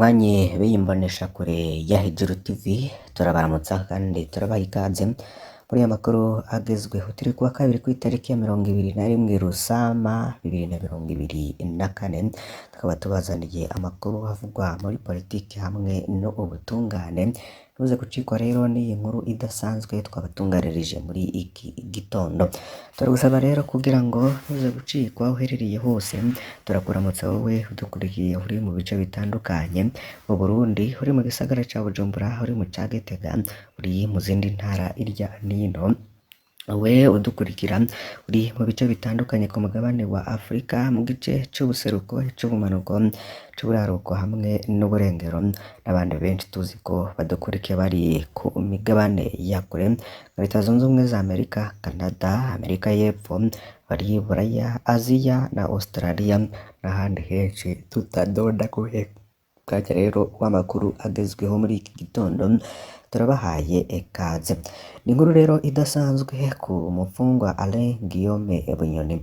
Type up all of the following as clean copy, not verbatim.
Banywanyi b'imboneshakure ya Hejuru TV turabaramutsa kandi turabaha ikaze muri aya makuru agezweho turi kuwa kabiri ku itariki ya 21 Rusama 2024 tukaba tubazaniye amakuru avugwa muri politiki hamwe no ubutungane tuze gucikwa rero n'iyi nkuru idasanzwe twabatunganirije muri iki gitondo turagusaba rero kugira ngo uze gucikwa uherereye hose turakuramutsa wowe udukurikiye uri mu bice bitandukanye mu Burundi uri mu gisagara ca Bujumbura uri mu ca Gitega uri mu zindi ntara irya nino we udukurikira uri mu bice bitandukanye ku mugabane wa Afrika mu gice c'ubuseruko c'ubumanuko c'uburaruko hamwe n'uburengero n'abandi benshi tuzi ko badukurikiye bari ku migabane ya kure Leta Zunze Ubumwe za Amerika, Canada, Amerika y'Epfo, bari Buraya, Aziya na Australia n'ahandi henshi tutadonda bwajya rero w'amakuru agezweho muri iki gitondo turabahaye ekaze. Ni inkuru rero idasanzwe ku mufungwa Alain Guillaume Bunyoni.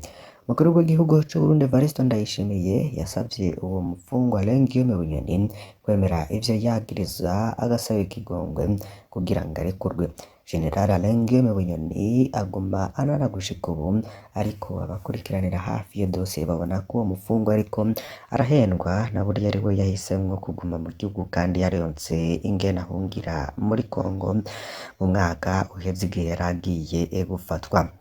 Umukuru w'igihugu c'u Burundi Evariste Ndayishimiye yasavye uwo mufungwa Alain Guillaume Bunyoni kwemera ivyo yagiriza agasaba ikigongwe kugira ngo arekurwe. General Alain Guillaume Bunyoni aguma anara gushika ubu ariko abakurikiranira hafi iyo dosiye babona ko uwo mufungwa ariko arahendwa na burya ari we yahisemwo kuguma mu gihugu kandi yaronse ingene ahungira muri Kongo mu mwaka uheze igihe yari agiye gufatwa.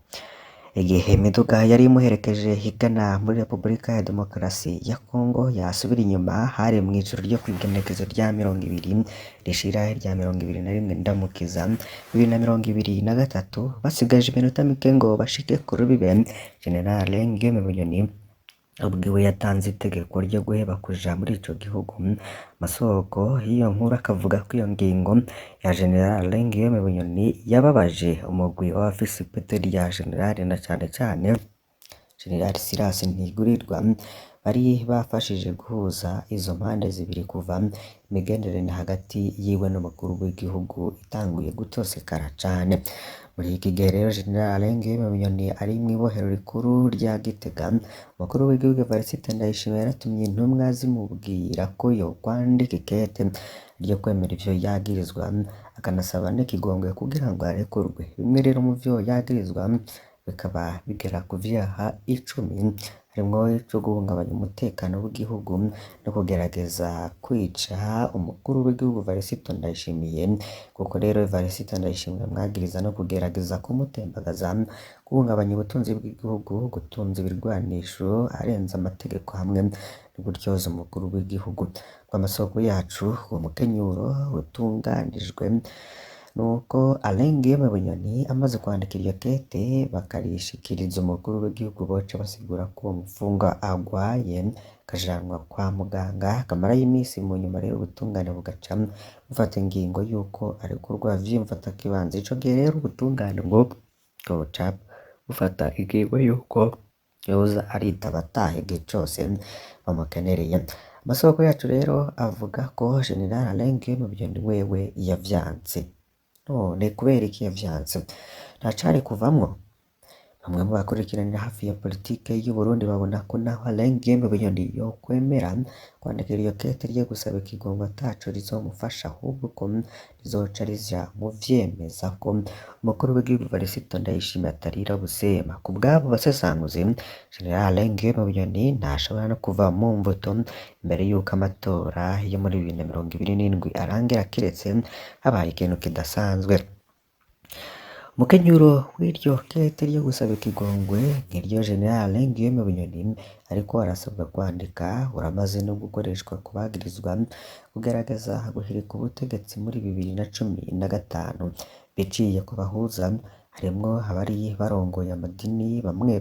Igihe imiduga yari imuherekeje higana muri Repubulika ya Demokarasi ya Kongo yasubira inyuma hari mu ijoro ryo kw'igenekerezo rya 20 rishira rya 21 Ndamukiza 2023 basigaje iminota mike ngo bashike ku rubibe General Alain Guillaume Bunyoni ubwiwe yatanze itegeko ryo guheba kuja muri ico gihugu. Amasoko y'iyo nkuru akavuga ko iyo ngingo ya General Alain Guillaume Bunyoni yababaje umugwi w'abafise ipeti rya General na cane cane General Silas Ntigurirwa bari bafashije guhuza izo mpande zibiri kuva imigenderanire hagati yiwe n'umukuru w'igihugu itanguye gutosekara cane. Muri iki gihe rero General Alain Guillaume Bunyoni ari mw'ibohero rikuru rya Gitega, umukuru w'igihugu Evariste Ndayishimiye yaratumye intumwa zimubwira ko yokwandika ikete ryo kwemera ivyo yagirizwa akanasaba n'ikigongwe kugira ngo arekurwe. Bimwe rero mu vyo yagirizwa bikaba bigera ku vyaha 10 harimwo ico guhungabanya umutekano w'igihugu no kugerageza kwica umukuru w'igihugu Evariste Ndayishimiye kuko rero Evariste Ndayishimiye mwagiriza no kugerageza kumutembagaza guhungabanya ubutunzi bw'igihugu gutunza ibirwanisho arenza amategeko hamwe no gutyoza umukuru w'igihugu. Amasoko yacu uwo mukenyuro utunganijwe nuko Alain Guillaume Bunyoni amaze kwandika iryo kete bakarishikiriza umukuru w'igihugu boca basigura ko uwo mufungwa agwaye kajanwa kwa muganga akamarayo iminsi mu nyuma rero ubutungane bugaca bufata ingingo yuko arekurwa vy'imfatakibanza. Ico gihe rero ubutungane ngo buca bufata ingingo yuko yoza aritaba ataha igihe cose bamukenereye. Amasoko yacu rero avuga ko General Alain Guillaume Bunyoni wewe yavyanse. None kubera iki yavyanse? Ntacari kuvamwo? Bamwe mu bakurikiranira hafi ya politike y'u Burundi babona ko naho Alain Guillaume Bunyoni yokwemera kwandika iryo kete ryo gusaba ikigongwe ataco rizomufasha ahubwo ko rizoca rija mu vyemeza ko umukuru w'igihugu Evariste Ndayishimiye atarira busema. Ku bwabo basesanguzi General Alain Guillaume Bunyoni ntashobora no kuva mu mvuto imbere y'uko amatora yo muri 2027 arangira kiretse habaye ikintu kidasanzwe. Umukenyuro w'iryo kete ryo gusaba ikigongwe nk'iryo General Alain Guillaume Bunyoni ariko arasabwa kwandika uramaze no gukoreshwa kubagirizwa kugaragaza guhirika ubutegetsi muri 2015 biciye ku bahuza harimwo abari barongoye amadini bamwe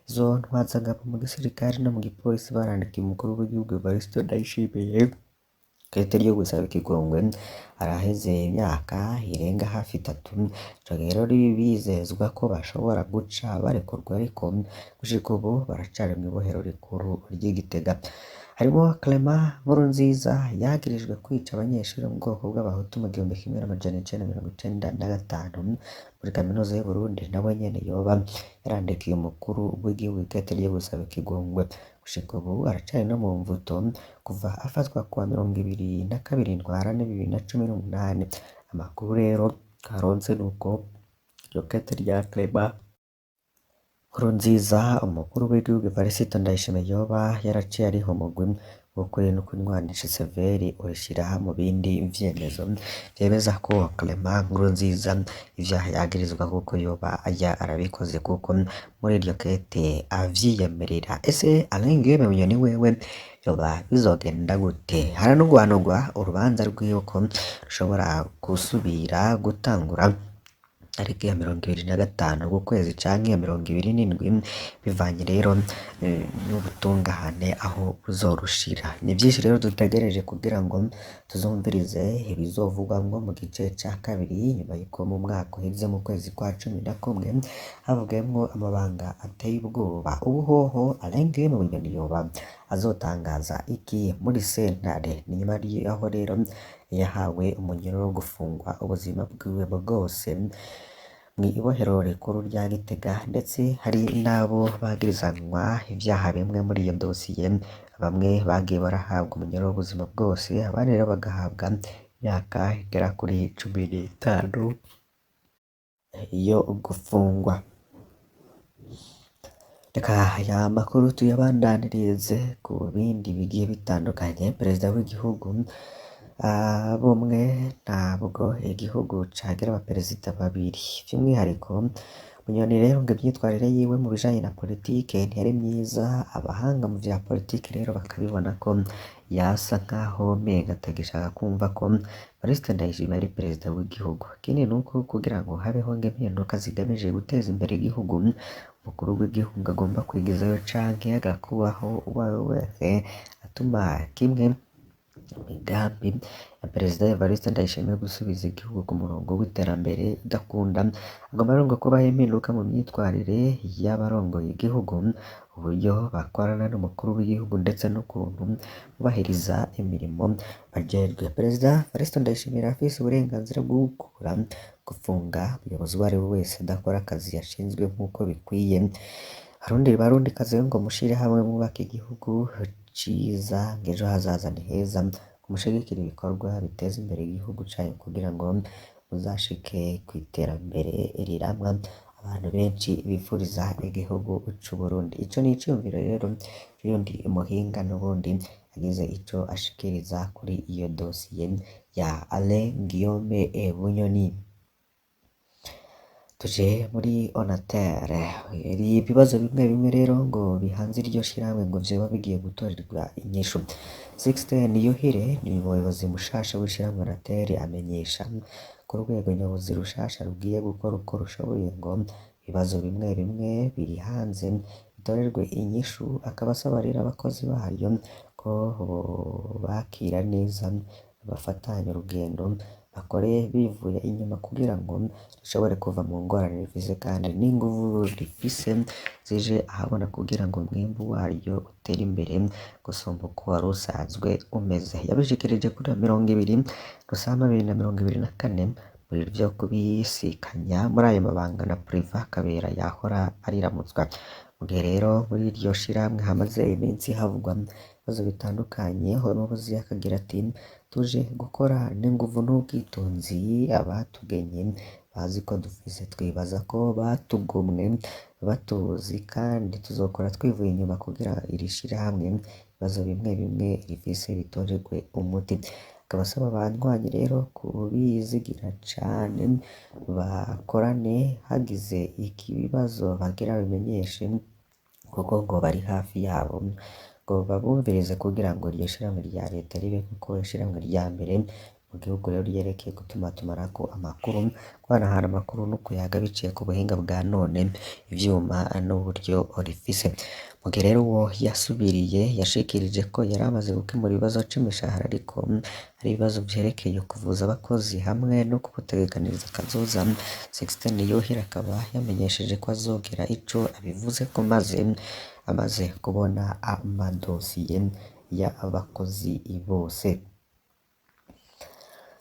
izo ntwazangabo mu gisirikare no mu gipolisi barandikiye umukuru w'igihugu Evariste Ndayishimiye kete ryo gusaba ikigongwe araheze imyaka irenga hafi 3. Ico rero bizezwa ko bashobora guca barekurwa ariko gushika ubu baracari mw'ibohero rikuru ry'Igitega. Harimo Clement Nkurunziza yagirijwe kwica abanyeshuri mu bwoko bw'abahutu mu 1995 muri kaminuza y'u Burundi nawe nyene yoba yarandikiye umukuru w'igihugu ikete ryo gusaba ikigongwe. gushika ubu aracari no mu mvuto kuva afatwa kuwa 22 Ntwarante 2018. Amakuru rero twaronse nuko iryo kete rya Clement Nkurunziza umukuru w'igihugu Evariste Ndayishimiye yoba yaraciye ariho umugwi w'ukuri no kunywanisha severi urishira mu bindi vyemezo vyemeza ko Clement Nkurunziza ivyaha yagirizwa kuko yoba arabikoze kuko muri iryo kete avyiyemerera. Ese Alain Guillaume Bunyoni wewe yoba bizogenda gute? Haranugwanugwa urubanza rwiwe ko rushobora gusubira gutangura tariki ya 25 z'ukwezi canke ya 27 bivanye rero n'ubutungane aho buzorushira. Ni vyinshi rero dutegereje kugira ngo tuzumvirize ibizovugwamwo mu gice ca kabiri nyuma yuko mu mwaka uheze mu kwezi kwa 11 havugwemwo amabanga ateye ubwoba. Ubuhoho Alain Guillaume Bunyoni yoba azotangaza iki muri sentare? Ni nyuma yaho rero yahawe umunyururu wo gufungwa ubuzima bwiwe bwose mw'ibohero rikuru rya Gitega, ndetse hari n'abo bagirizanwa ivyaha bimwe muri iyo dosiye. Bamwe bagiye barahabwa umunyururu w'ubuzima bwose, abandi rero bagahabwa imyaka igera kuri 15 yo gufungwa. Reka aya makuru tuyabandanirize ku bindi bigiye bitandukanye. Perezida w'igihugu bumwe ntabwo igihugu cagira abaperezida babiri. Vy'umwihariko Bunyoni rero ngo imyitwarire yiwe mu bijanye na politike ntiyari myiza. Abahanga mu vya politike rero bakabibona ko yasa nkaho menga atagishaka kumva ko Evariste Ndayishimiye ari perezida w'igihugu. Ikindi nuko kugira ngo habeho impinduka zigamije guteza imbere igihugu, umukuru w'igihugu agomba kwigizayo canke agakubaho uwawe wese atuma kimwe imigambi ya Perezida Evariste Ndayishimiye gusubiza igihugu ku murongo w'iterambere idakunda. Agomba rero kubaho impinduka mu myitwarire y'abarongoye igihugu, uburyo bakorana n'umukuru w'igihugu ndetse n'ukuntu bubahiriza imirimo bajejwe. Perezida Evariste Ndayishimiye afise uburenganzira bwo gukura gufunga umuyobozi uwo ari we wese adakora akazi yashinzwe nk'uko bikwiye. Barundi kazi ngo mushire hamwe mwubaka igihugu ciza, ng'ejo hazaza ni heza. Mushigikira ibikorwa biteza imbere igihugu cayo kugira ngo muzashike kw'iterambere riramwa abantu benshi bifuriza igihugu c'Uburundi. Ico ni iciyumviro rero c'uyundi muhinga n'ubundi yagize ico ashikiriza kuri iyo dosiye ya Alain Guillaume Bunyoni. Tuje muri Onatel. Ibibazo bimwe rero ngo bihanze iryo shirahamwe ngo vyoba bigiye gutorerwa inyishu. Sixten Niyuhire ni umuyobozi mushasha w'ishirahamwe Onatel amenyesha ko urwego nyobozi rushasha rugiye gukora uko rushoboye ngo ibibazo bimwe biri hanze bitorerwe inyishu. Akaba asaba rero abakozi baryo ko bakira neza bafatanya urugendo bakore bivuye inyuma kugira ngo rishobore kuva mu ngorane rifise kandi n'inguvu rifise zije ahabona kugira ngo umwimbu waryo utere imbere gusumba uko wari usanzwe umeze. Yabishikirije kuri 20 Rusama 2024 muri vyo kubisikanya muri ayo mabanga na Priva Kabera yahora ariramutswa. Mu gihe rero muri iryo shirahamwe hamaze iminsi havugwa ibibazo bitandukanye, aho umuyobozi akagira ati tuje gukora n'inguvu n'ubwitonzi abatugenye bazi ko dufise, twibaza ko batugomwe batuzi kandi tuzokora twivuye inyuma kugira iri shirahamwe ibibazo bimwe rifise bitorerwe umuti. Akaba asaba abanywanyi rero kubizigira cane bakorane, hagize ikibazo bagira bimenyeshe kuko ngo bari hafi yabo ngo babumvirize kugira ngo iryo shirahamwe rya leta ribe kuko ishirahamwe rya mbere mu gihugu rero ryerekeye gutumatumanako amakuru, guhanahana amakuru no kuyaga biciye ku buhinga bwa none, ivyuma n'uburyo rifise. Mu gihe rero uwo yasubiriye yashikirije ko yari amaze gukemura ibibazo c'imishahara, ariko hari ibibazo vyerekeye kuvuza abakozi hamwe no kubutegekaniriza kazoza. Sixten Niyuhire akaba yamenyesheje ko azogira ico abivuzeko amaze kubona amadosiye y'abakozi bose.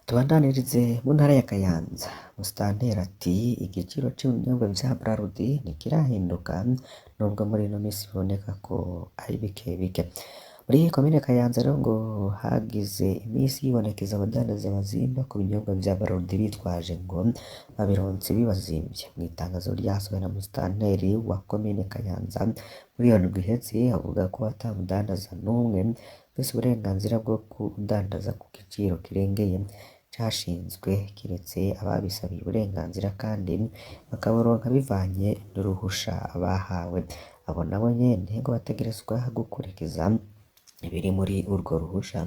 Tubandanirize mu ntara ya Kayanza. Musitanteri ati igiciro c'ibinyobwa vya Braludi ntikirahinduka nubwo muri ino minsi biboneka ko ari bike bike. Muri komine Kayanza rero ngo hagize iminsi yibonekeza abadandaza bazimba ku binyobwa vya Braludi bitwaje ngo babironse bibazimvye. Mw'itangazo ryasohowe na musitanteri wa komine Kayanza muri iyo ndwi iheze avuga ko ata mudandaza n'umwe ufise uburenganzira bwo kudandaza ku giciro kirengeye cashinzwe kiretse ababisabiye uburenganzira kandi bakaburonka bivanye n'uruhusha bahawe. Abo nabo nyene ngo bategerezwa gukurikiza ibiri muri urwo ruhusha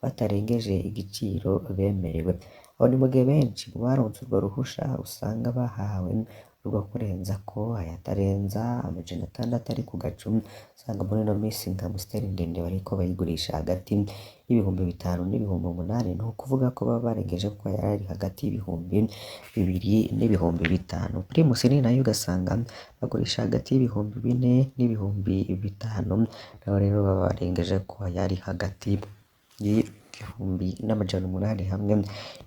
batarengeje igiciro bemerewe. Aho ni mugihe benshi mu baronse urwo ruhusha usanga bahawe rwo kurenza ko ayatarenza $600 ari ku gacumi, usanga muri ino minsi nka Amstel ndende bariko bayigurisha hagati y'ibihumbi 5 n'ibihumbi 8. Ni ukuvuga ko baba barengeje ko yari hagati y'ibihumbi 2 n'ibihumbi 5. Primus nayo ugasanga bagurisha hagati y'ibihumbi 4 n'ibihumbi 5, nabo rero baba barengeje ko yari hagati y'igihumbi n'800 hamwe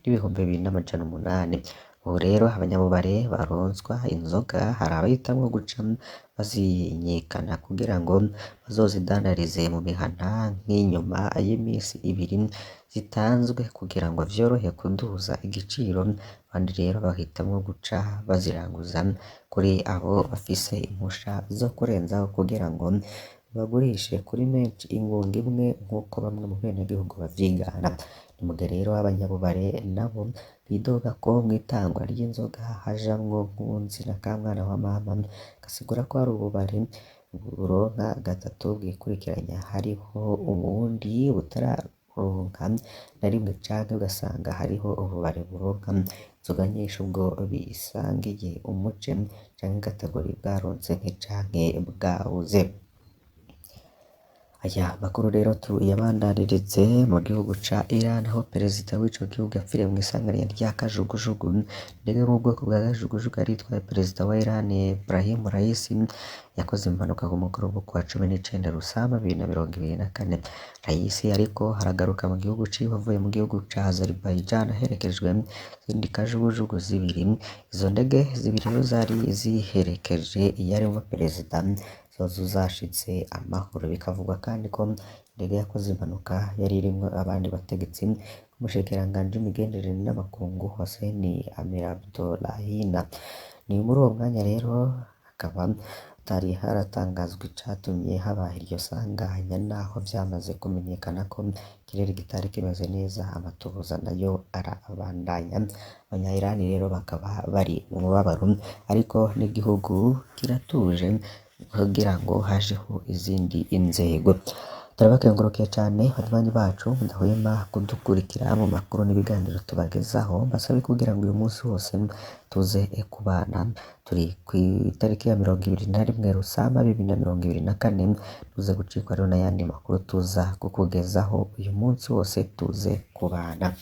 n'ibihumbi 2,800. Ubu rero abanyabubare baronswa inzoga hari abahitamwo guca bazinyekana kugira ngo bazozidandarize mu mihana nk'inyuma y'imisi 2 zitanzwe kugira ngo vyorohe kuduza igiciro, abandi rero bahitamwo guca baziranguza kuri abo bafise impusha zo kurenzaho kugira ngo bagurishe kuri menshi ingunga imwe nk'uko bamwe mu benegihugu bavyigana. Ni mugihe rero abanyabubare nabo bidoga ko mw'itangwa ry'inzoga hajamwo nkunzi na kamwana wa mama, gasigura ko hari ububare buronka gatatu bwikurikiranya hariho ubundi butararonka na rimwe, canke ugasanga hariho ububare buronka inzoga nyinshi ubwo bisangiye umuce canke kategori bwaronse nke canke bwabuze. Aya makuru rero tuyabandanirize mu gihugu ca Iran aho perezida w'ico gihugu yapfiriye mw'isanganya rya kajugujugu. Ndege mu bwoko bwa kajugujugu aritwaye perezida wa Iran Ebrahim Raisi yakoze impanuka ku mugoroba wa 19 Rusama 2024. Raisi ariko haragaruka mu gihugu ciwe avuye mu gihugu ca Azerbaijan aherekejwe n'izindi kajugujugu zibiri. Izo ndege zibiri rero zari ziherekeje iyarimo perezida zozo zashitse amahoro. Bikavugwa kandi ko indege yakoze impanuka yari irimwo abandi bategetsi umushikiranganji w'imigenderanire n'amakungu Hossein Amir Abdollahian. Ni muri uwo mwanya rero hakaba hatari haratangazwa icatumye haba iryo sanganya, naho vyamaze kumenyekana ko ikirere kitari kimeze neza, amatohoza nayo arabandanya. Abanya-Iran rero bakaba bari mu mubabaro ariko n'igihugu kiratuje kugira ngo hajeho izindi inzego. Turabakengurukiye cane banywanyi bacu mudahwema kudukurikira mu makuru n'ibiganiro tubagezaho. Mbasabe kugira ngo uyu munsi wose tuze kubana. Turi kw'itariki ya 21 Rusama 2024, tuze gucikwa rero n'ayandi makuru tuza kukugezaho uyu munsi wose tuze kubana.